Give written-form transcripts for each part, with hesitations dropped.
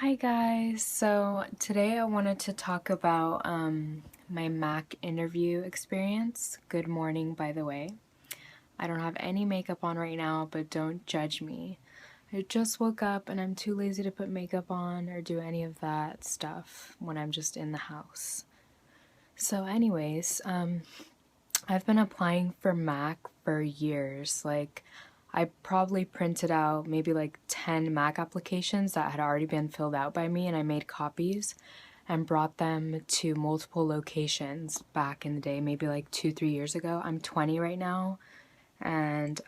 Hi guys, so today I wanted to talk about my Mac interview experience. Good morning, by the way. I don't have any makeup on right now, but don't judge me. I just woke up and I'm too lazy to put makeup on or do any of that stuff when I'm just in the house. So anyways, I've been applying for Mac for years. I probably printed out maybe like 10 Mac applications that had already been filled out by me, and I made copies and brought them to multiple locations back in the day, maybe like 2, 3 years ago. I'm 20 right now, and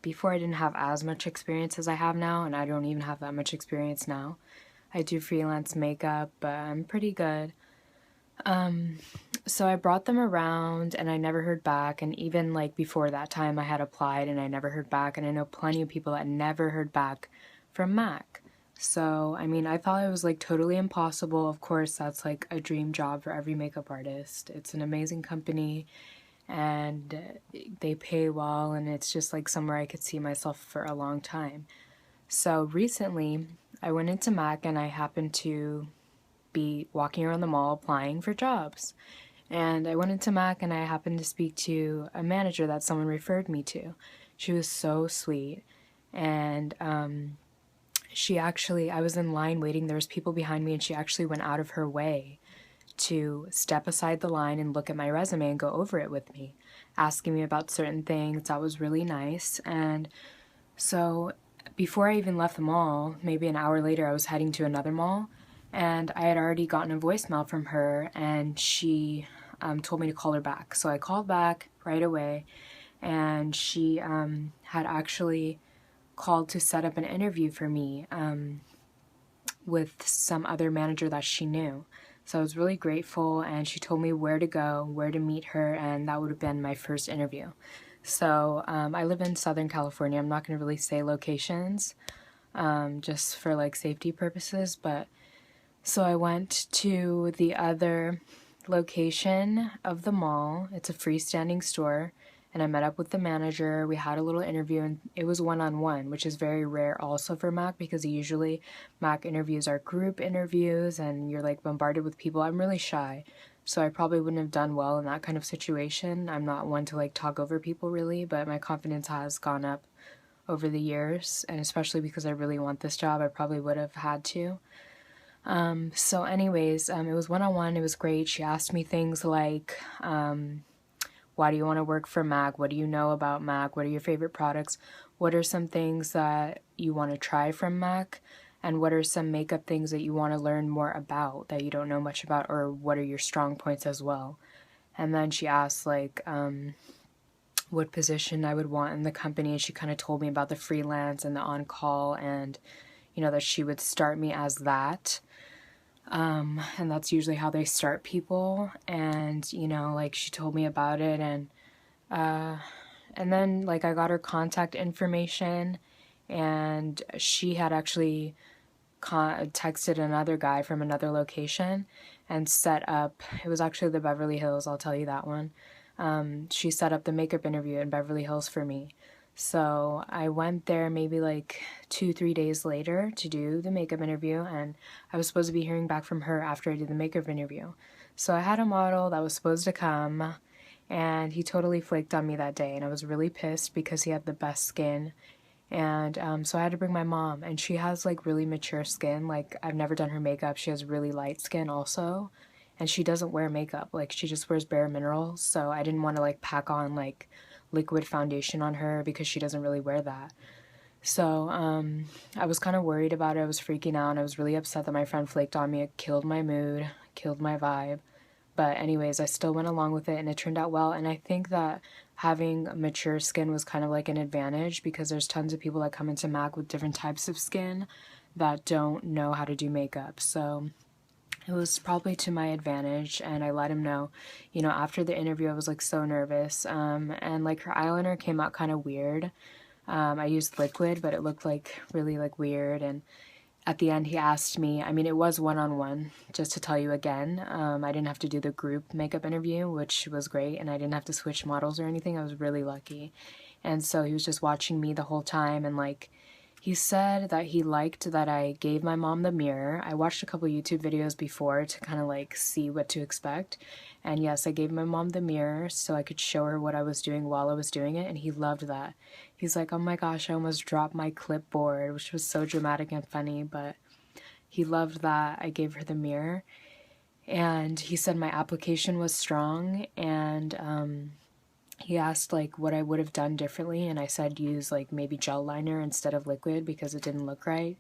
before I didn't have as much experience as I have now, and I don't even have that much experience now. I do freelance makeup, but I'm pretty good. So I brought them around and I never heard back. And even like before that time, I had applied and I never heard back. And I know plenty of people that never heard back from Mac. So, I mean, I thought it was like totally impossible. Of course, that's like a dream job for every makeup artist. It's an amazing company and they pay well, and it's just like somewhere I could see myself for a long time. So, recently, I went into Mac and I happened to be walking around the mall applying for jobs. And I went into Mac and I happened to speak to a manager that someone referred me to. She was so sweet. And I was in line waiting. There was people behind me, and she actually went out of her way to step aside the line and look at my resume and go over it with me, asking me about certain things. That was really nice. And so before I even left the mall, maybe an hour later, I was heading to another mall, and I had already gotten a voicemail from her, and she told me to call her back. So I called back right away, and she had actually called to set up an interview for me with some other manager that she knew. So I was really grateful, and she told me where to go, where to meet her, and that would have been my first interview. So I live in Southern California. I'm not going to really say locations just for like safety purposes, but so I went to the other location of the mall. It's a freestanding store, and I met up with the manager. We had a little interview, and it was one-on-one, which is very rare also for Mac, because usually Mac interviews are group interviews and you're like bombarded with people. I'm really shy, so I probably wouldn't have done well in that kind of situation. I'm not one to like talk over people really, but my confidence has gone up over the years, and especially because I really want this job, I probably would have had to. So anyways, it was one-on-one. It was great. She asked me things like, why do you want to work for Mac? What do you know about Mac? What are your favorite products? What are some things that you want to try from Mac? And what are some makeup things that you want to learn more about that you don't know much about? Or what are your strong points as well? And then she asked like, what position I would want in the company. And she kind of told me about the freelance and the on-call, and that she would start me as that. And that's usually how they start people. And, like she told me about it, and then like I got her contact information, and she had actually texted another guy from another location and set up, it was actually the Beverly Hills, I'll tell you that one. She set up the makeup interview in Beverly Hills for me. So I went there maybe like 2, 3 days later to do the makeup interview, and I was supposed to be hearing back from her after I did the makeup interview. So I had a model that was supposed to come, and he totally flaked on me that day, and I was really pissed because he had the best skin. And so I had to bring my mom, and she has like really mature skin. Like, I've never done her makeup. She has really light skin also, and she doesn't wear makeup. Like, she just wears bare minerals. So I didn't want to like pack on like liquid foundation on her because she doesn't really wear that. So I was kind of worried about it. I was freaking out, and I was really upset that my friend flaked on me. It killed my mood, killed my vibe. But anyways, I still went along with it, and it turned out well. And I think that having mature skin was kind of like an advantage, because there's tons of people that come into Mac with different types of skin that don't know how to do makeup. So it was probably to my advantage, and I let him know. After the interview, I was like so nervous, and like her eyeliner came out kind of weird. I used liquid, but it looked like really like weird. And at the end, he asked me, I mean, it was one-on-one, just to tell you again. I didn't have to do the group makeup interview, which was great, and I didn't have to switch models or anything. I was really lucky. And so he was just watching me the whole time, and like He said that he liked that I gave my mom the mirror. I watched a couple YouTube videos before to kind of like see what to expect. And yes, I gave my mom the mirror so I could show her what I was doing while I was doing it, and he loved that. He's like, "Oh my gosh, I almost dropped my clipboard," which was so dramatic and funny, but he loved that I gave her the mirror. And he said my application was strong, and he asked like what I would have done differently, and I said use like maybe gel liner instead of liquid because it didn't look right.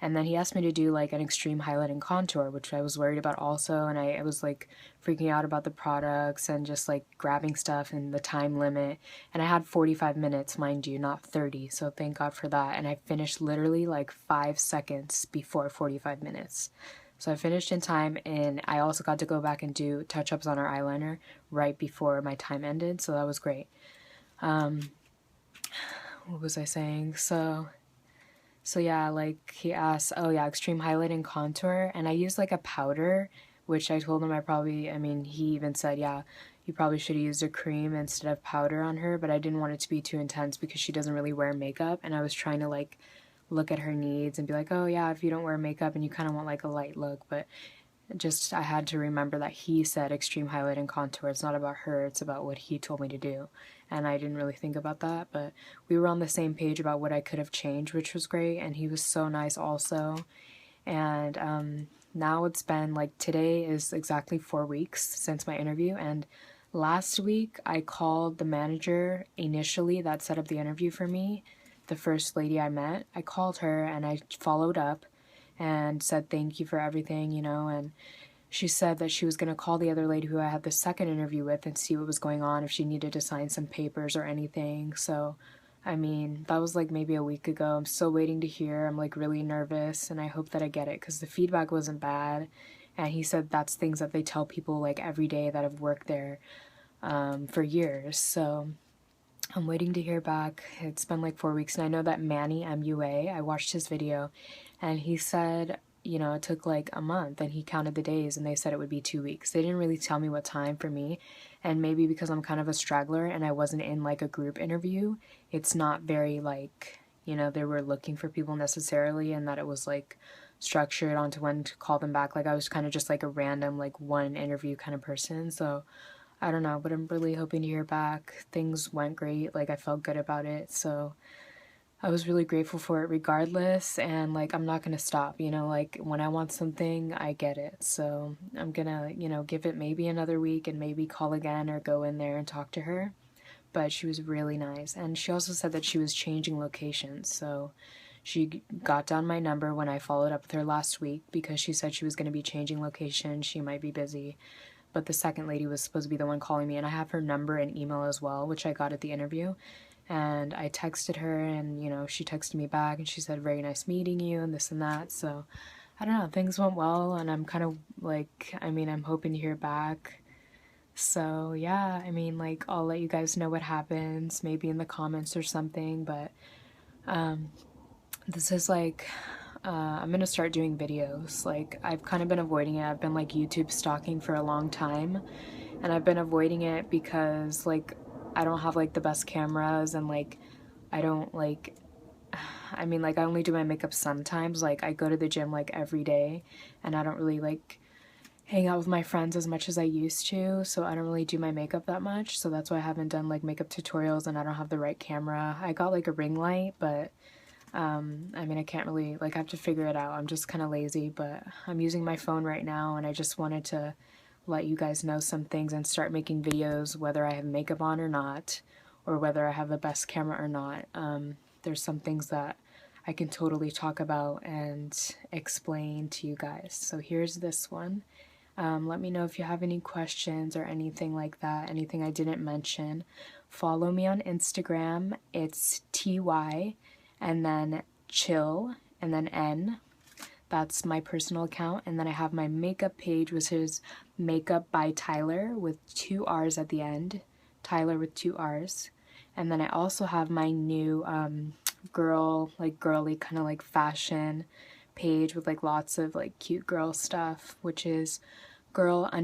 And then he asked me to do like an extreme highlight and contour, which I was worried about also, and I was like freaking out about the products and just like grabbing stuff and the time limit. And I had 45 minutes, mind you, not 30, so thank God for that. And I finished literally like 5 seconds before 45 minutes. So I finished in time, and I also got to go back and do touch-ups on our eyeliner right before my time ended, so that was great. What was I saying? So yeah, like he asked, oh yeah, extreme highlight and contour, and I used like a powder, which I told him I mean, he even said, yeah, you probably should have used a cream instead of powder on her, but I didn't want it to be too intense because she doesn't really wear makeup, and I was trying to like look at her needs and be like, oh yeah, if you don't wear makeup and you kind of want like a light look, but just I had to remember that he said extreme highlight and contour. It's not about her, it's about what he told me to do. And I didn't really think about that, but we were on the same page about what I could have changed, which was great. And he was so nice also. And now it's been like today is exactly 4 weeks since my interview. And last week I called the manager initially that set up the interview for me, the first lady I met. I called her and I followed up and said thank you for everything, you know, and she said that she was going to call the other lady who I had the second interview with and see what was going on, if she needed to sign some papers or anything. So, I mean, that was like maybe a week ago. I'm still waiting to hear. I'm like really nervous, and I hope that I get it because the feedback wasn't bad. And he said that's things that they tell people like every day that have worked there for years. So I'm waiting to hear back. It's been like 4 weeks, and I know that Manny MUA, I watched his video, and he said, you know, it took like a month, and he counted the days, and they said it would be 2 weeks. They didn't really tell me what time for me, and maybe because I'm kind of a straggler and I wasn't in like a group interview, it's not very like, you know, they were looking for people necessarily, and that it was like structured onto when to call them back. Like I was kind of just like a random like one interview kind of person, so I don't know, but I'm really hoping to hear back. Things went great, like I felt good about it, so I was really grateful for it regardless, and like I'm not gonna stop, you know, like when I want something, I get it. So I'm gonna, you know, give it maybe another week and maybe call again or go in there and talk to her. But she was really nice, and she also said that she was changing locations, so she got down my number when I followed up with her last week because she said she was going to be changing location, she might be busy, but the second lady was supposed to be the one calling me, and I have her number and email as well, which I got at the interview. And I texted her, and you know, she texted me back and she said, very nice meeting you, and this and that. So I don't know, things went well, and I'm kind of like, I mean, I'm hoping to hear back. So yeah, I mean, like I'll let you guys know what happens, maybe in the comments or something, but this is like I'm gonna start doing videos. Like I've kind of been avoiding it. I've been like YouTube stalking for a long time, and I've been avoiding it because like I don't have like the best cameras, and like I don't like, I mean, like I only do my makeup sometimes. Like I go to the gym like every day, and I don't really like hang out with my friends as much as I used to, so I don't really do my makeup that much. So that's why I haven't done like makeup tutorials, and I don't have the right camera. I got like a ring light, but I mean, I can't really, like, I have to figure it out. I'm just kind of lazy, but I'm using my phone right now, and I just wanted to let you guys know some things and start making videos, whether I have makeup on or not, or whether I have the best camera or not. There's some things that I can totally talk about and explain to you guys. So here's this one. Let me know if you have any questions or anything like that, anything I didn't mention. Follow me on Instagram. It's TY and then chill and then N. That's my personal account. And then I have my makeup page, which is Makeup by Tyler with 2 R's at the end. Tyler with 2 R's. And then I also have my new girl, like girly kind of like fashion page with like lots of like cute girl stuff, which is girl__spo.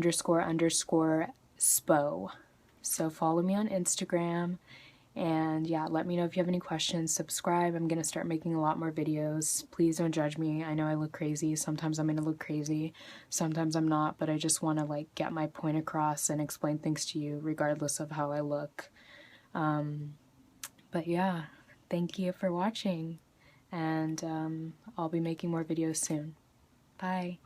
So follow me on Instagram, And yeah, let me know if you have any questions. Subscribe. I'm gonna start making a lot more videos. Please don't judge me. I know I look crazy. Sometimes I'm gonna look crazy, sometimes I'm not, but I just want to like get my point across and explain things to you regardless of how I look. But yeah, thank you for watching, and I'll be making more videos soon. Bye.